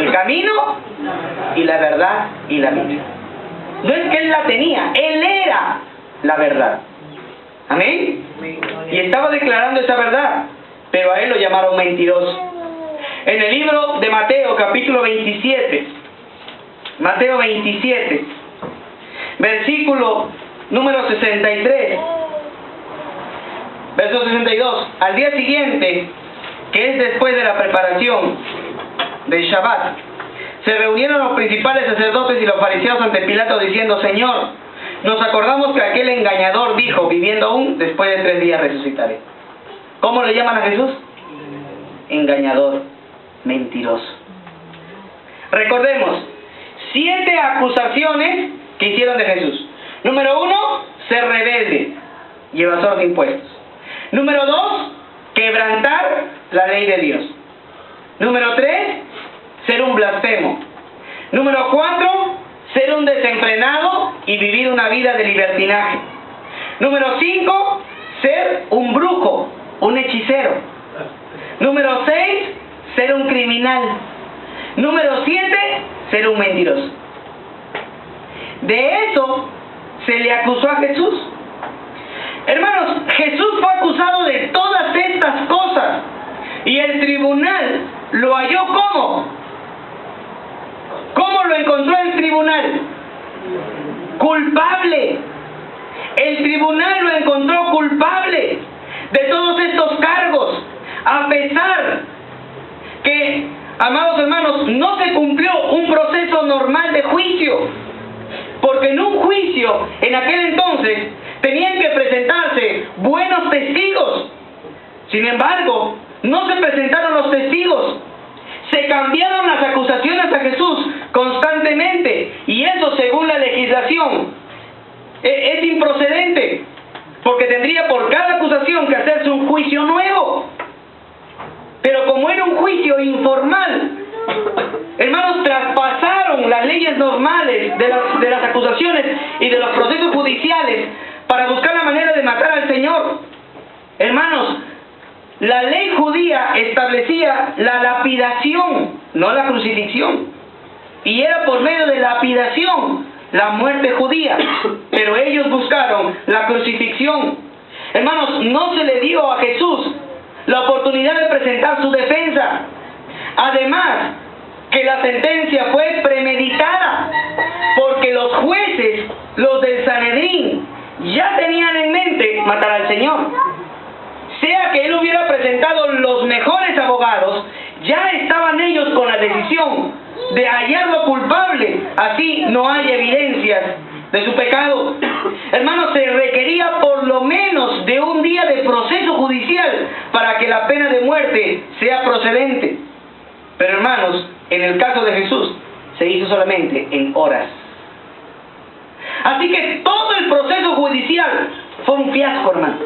el camino y la verdad y la vida. No es que Él la tenía, Él era la verdad. Amén. Y estaba declarando esa verdad, pero a Él lo llamaron mentiroso. En el libro de Mateo, capítulo 27, Mateo 27, versículo número 63, verso 62. Al día siguiente, que es después de la preparación del Shabbat, se reunieron los principales sacerdotes y los fariseos ante Pilato diciendo: Señor, nos acordamos que aquel engañador dijo, viviendo aún, después de 3 días resucitaré. ¿Cómo le llaman a Jesús? Engañador, mentiroso. Recordemos, 7 acusaciones que hicieron de Jesús. Número 1, ser rebelde y evasor de impuestos. Número 2, quebrantar la ley de Dios. Número 3, ser un blasfemo. Número 4, ser un desenfrenado y vivir una vida de libertinaje. Número 5, ser un brujo, un hechicero. Número 6, ser un criminal. Número 7, ser un mentiroso. De eso se le acusó a Jesús. Hermanos, Jesús fue acusado de todas estas cosas y el tribunal lo halló ¿cómo? ¿Cómo lo encontró el tribunal? Culpable. El tribunal lo encontró culpable de todos estos cargos, a pesar que, amados hermanos, no se cumplió un proceso normal de juicio, porque en un juicio, en aquel entonces, tenían que presentarse buenos testigos. Sin embargo, no se presentaron los testigos. Se cambiaron las acusaciones a Jesús constantemente, y eso, según la legislación, es improcedente, porque tendría por cada acusación que hacerse un juicio nuevo. Pero como era un juicio informal, hermanos, traspasaron las leyes normales de las acusaciones y de los procesos judiciales para buscar la manera de matar al Señor. Hermanos, la ley judía establecía la lapidación, no la crucifixión. Y era por medio de lapidación la muerte judía. Pero ellos buscaron la crucifixión. Hermanos, no se le dio a Jesús la oportunidad de presentar su defensa. Además, que la sentencia fue premeditada, porque los jueces, los del Sanedrín, ya tenían en mente matar al Señor. Sea que él hubiera presentado los mejores abogados, ya estaban ellos con la decisión de hallarlo culpable, así no hay evidencias de su pecado. Hermanos, se requería por lo menos de un día de proceso judicial para que la pena de muerte sea procedente. Pero hermanos, en el caso de Jesús, se hizo solamente en horas. Así que todo el proceso judicial fue un fiasco, hermano.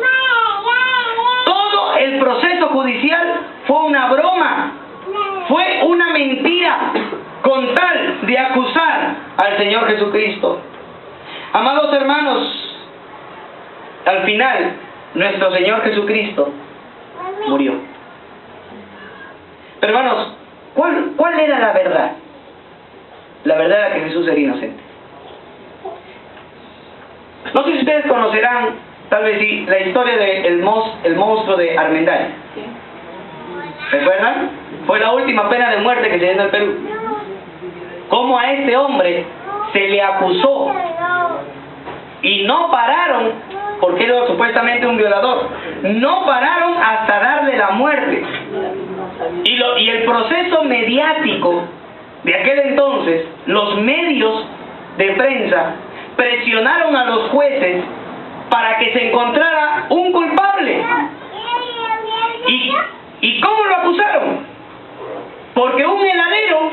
Todo el proceso judicial fue una broma, fue una mentira, con tal de acusar al Señor Jesucristo. Amados hermanos, al final, nuestro Señor Jesucristo murió. Pero hermanos, ¿cuál era la verdad? La verdad era que Jesús era inocente. No sé si ustedes conocerán, tal vez sí, la historia del monstruo de Armendariz. ¿Recuerdan? Fue la última pena de muerte que se dio en el Perú. Cómo a este hombre se le acusó y no pararon, porque era supuestamente un violador, no pararon hasta darle la muerte. Y el proceso mediático de aquel entonces, los medios de prensa presionaron a los jueces para que se encontrara un culpable. ¿Y cómo lo acusaron? Porque un heladero,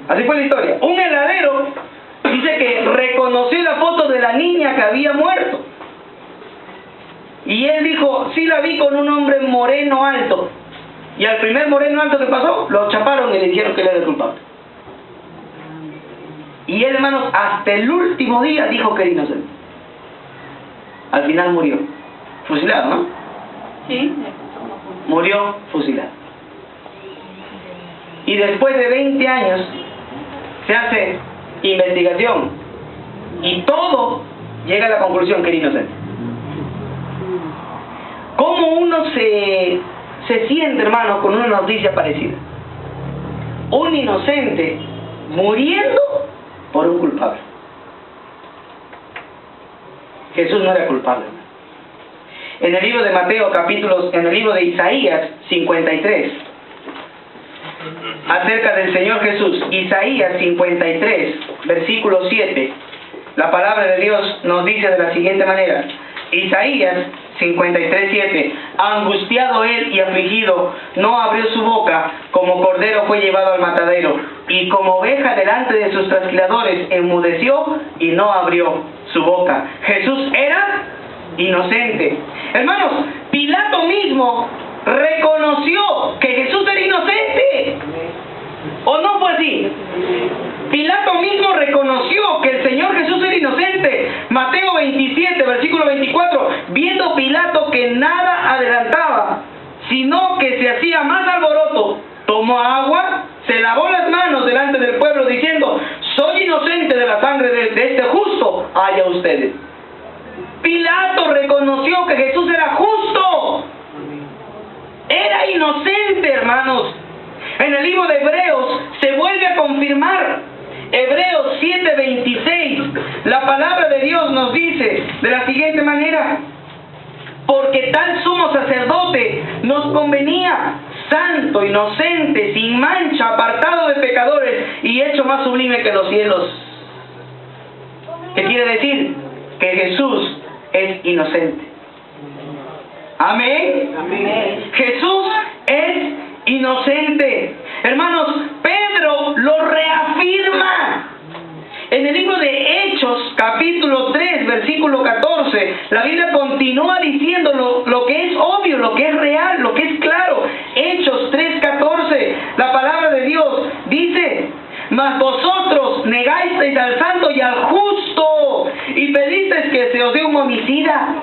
así fue la historia, un heladero dice que reconoció la foto de la niña que había muerto. Y él dijo, sí la vi con un hombre moreno alto. Y al primer moreno alto que pasó, lo chaparon y le dijeron que él era el culpable. Y él, hermanos, hasta el último día dijo que era inocente. Al final murió. Fusilado, ¿no? Sí. Murió fusilado. Y después de 20 años se hace investigación y todo llega a la conclusión que era inocente. ¿Cómo uno se siente, hermano, con una noticia parecida? Un inocente muriendo por un culpable. Jesús no era culpable. En el libro de Mateo, en el libro de Isaías 53, acerca del Señor Jesús, Isaías 53, versículo 7, la palabra de Dios nos dice de la siguiente manera. Isaías 53:7, angustiado él y afligido, no abrió su boca, como cordero fue llevado al matadero, y como oveja delante de sus trasquiladores enmudeció y no abrió su boca. Jesús era inocente. Hermanos, Pilato mismo reconoció que Jesús era inocente. ¿O no fue así? Pilato mismo reconoció que el Señor Jesús era inocente. Mateo 27, versículo 24. Viendo Pilato que nada adelantaba, sino que se hacía más alboroto, tomó agua, se lavó las manos delante del pueblo, diciendo: soy inocente de la sangre de este justo, haya ustedes. Pilato reconoció que Jesús era justo. Era inocente, hermanos. En el libro de Hebreos se vuelve a confirmar. Hebreos 7:26, la palabra de Dios nos dice de la siguiente manera: porque tal sumo sacerdote nos convenía, santo, inocente, sin mancha, apartado de pecadores y hecho más sublime que los cielos. ¿Qué quiere decir? Que Jesús es inocente. Amén. Amén. Jesús es inocente. Hermanos, Pedro lo reafirma. En el libro de Hechos, capítulo 3, versículo 14, la Biblia continúa diciendo lo que es obvio, lo que es real, lo que es claro. Hechos 3:14, la palabra de Dios dice: mas vosotros negasteis al santo y al justo, y pedisteis que se os dé un homicida.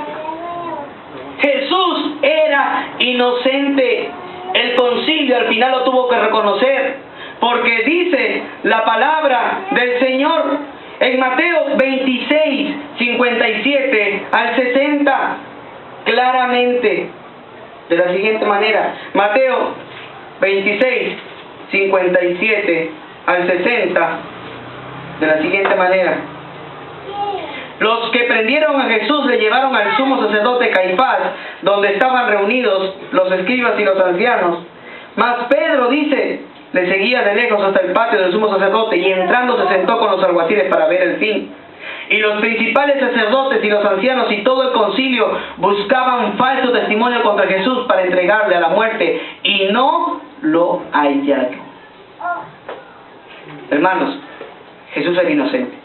Jesús era inocente. El concilio al final lo tuvo que reconocer, porque dice la palabra del Señor en Mateo 26, 57 al 60, claramente, de la siguiente manera. Mateo 26, 57 al 60, de la siguiente manera. Los que prendieron a Jesús le llevaron al sumo sacerdote Caifás, donde estaban reunidos los escribas y los ancianos. Mas Pedro, dice, le seguía de lejos hasta el patio del sumo sacerdote, y entrando se sentó con los alguaciles para ver el fin. Y los principales sacerdotes y los ancianos y todo el concilio buscaban falso testimonio contra Jesús para entregarle a la muerte, y no lo hallaron. Hermanos, Jesús era inocente.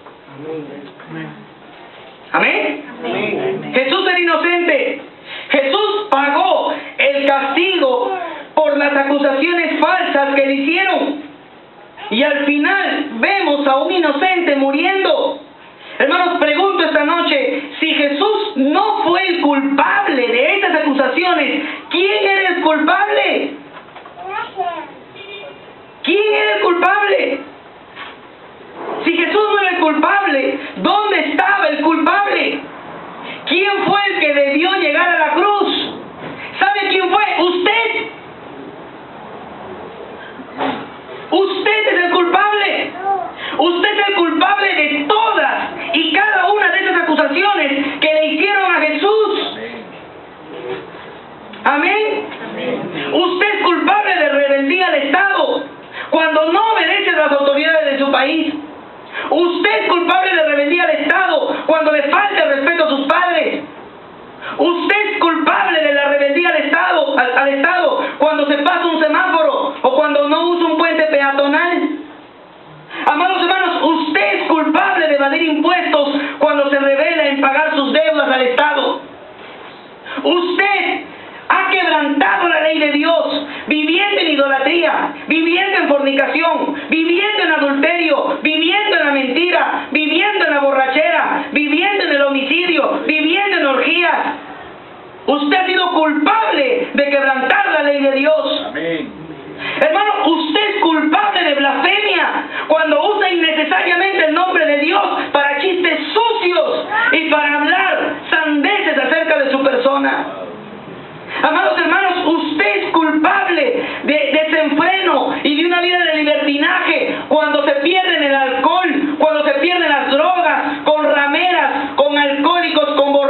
¿Amén? Amén. Jesús era inocente. Jesús pagó el castigo por las acusaciones falsas que le hicieron. Y al final vemos a un inocente muriendo. Hermanos, pregunto esta noche, si Jesús no fue el culpable de estas acusaciones, ¿quién era el culpable? ¿Quién era el culpable? Si Jesús no era el culpable, ¿dónde estaba el culpable? ¿Quién fue el que debió llegar a la cruz? ¿Sabe quién fue? Usted. Usted es el culpable. Usted es el culpable de todas y cada una de esas acusaciones que le hicieron a Jesús. Amén. Usted es culpable de rebeldía al Estado cuando no obedece a las autoridades de su país. Usted es culpable de rebeldía al Estado cuando le falta el respeto a sus padres. Usted es culpable de la rebeldía al Estado cuando se pasa un semáforo o cuando no usa un puente peatonal. Amados hermanos, usted es culpable de evadir impuestos cuando se revela en pagar sus deudas al Estado. Usted ha quebrantado la ley de Dios, viviendo en idolatría, viviendo en fornicación, viviendo en adulterio, viviendo en la mentira, viviendo en la borrachera, viviendo en el homicidio, viviendo en orgías. Usted ha sido culpable de quebrantar la ley de Dios. Amén. Hermano, usted es culpable de blasfemia cuando usa innecesariamente el nombre de Dios para chistes sucios y para hablar sandeces acerca de su persona. Amados hermanos, usted es culpable de desenfreno y de una vida de libertinaje cuando se pierde en el alcohol, cuando se pierden las drogas, con rameras, con alcohólicos, con borrachos.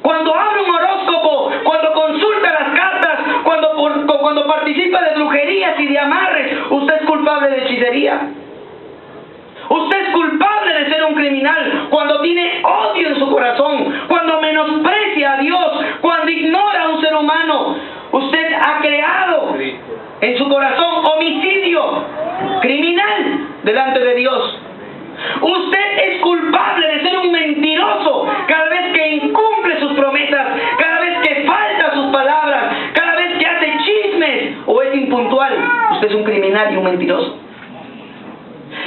Cuando abre un horóscopo, cuando consulta las cartas, cuando participa de brujerías y de amarres, usted es culpable de hechicería. Usted es culpable de ser un criminal cuando tiene odio en su corazón, cuando menosprecia a Dios, cuando ignora a un ser humano. Usted ha creado en su corazón homicidio criminal delante de Dios. Usted es culpable de ser un mentiroso cada vez que incumple sus promesas, cada vez que falta sus palabras, cada vez que hace chismes o es impuntual. Usted es un criminal y un mentiroso.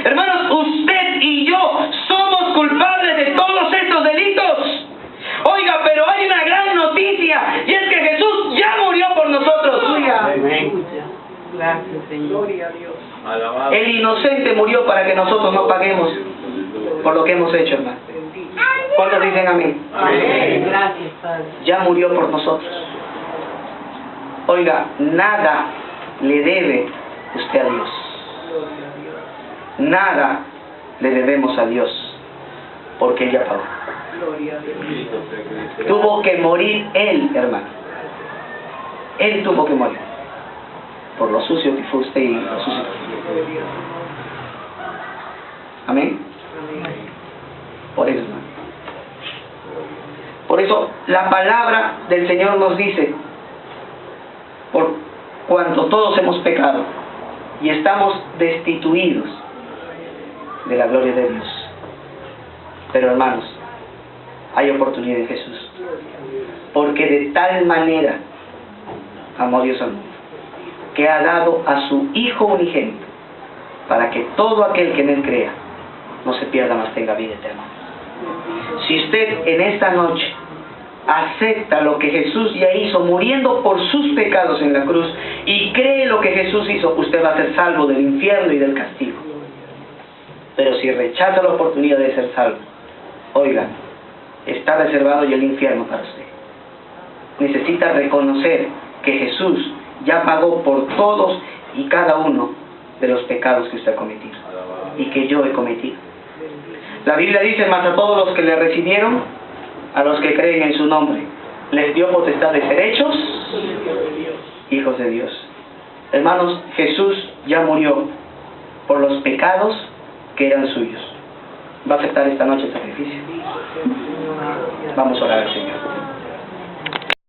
Hermanos, usted y yo somos culpables de todos estos delitos. Oiga, pero hay una gran noticia, y es que Jesús ya murió por nosotros. Gracias, Señor. Gloria a Dios. El inocente murió para que nosotros no paguemos por lo que hemos hecho, hermano. ¿Cuántos dicen amén? Amén. Gracias, Padre. Ya murió por nosotros. Oiga, nada le debe usted a Dios. Nada le debemos a Dios, porque Él ya pagó. Tuvo que morir Él, hermano. Él tuvo que morir por lo sucio que fue usted y lo sucio que fue. Amén. Por eso, hermano. Por eso la palabra del Señor nos dice: por cuanto todos hemos pecado y estamos destituidos de la gloria de Dios. Pero, hermanos, hay oportunidad en Jesús, porque de tal manera amó Dios al mundo, que ha dado a su Hijo unigénito, para que todo aquel que en Él crea no se pierda, mas tenga vida eterna. Si usted en esta noche acepta lo que Jesús ya hizo muriendo por sus pecados en la cruz y cree lo que Jesús hizo, usted va a ser salvo del infierno y del castigo. Pero si rechaza la oportunidad de ser salvo, oiga, está reservado ya el infierno para usted. Necesita reconocer que Jesús ya pagó por todos y cada uno de los pecados que usted ha cometido y que yo he cometido. La Biblia dice: mas a todos los que le recibieron, a los que creen en su nombre, les dio potestad de ser hechos hijos de Dios. Hermanos, Jesús ya murió por los pecados que eran suyos. ¿Va a aceptar esta noche el sacrificio? Vamos a orar al Señor.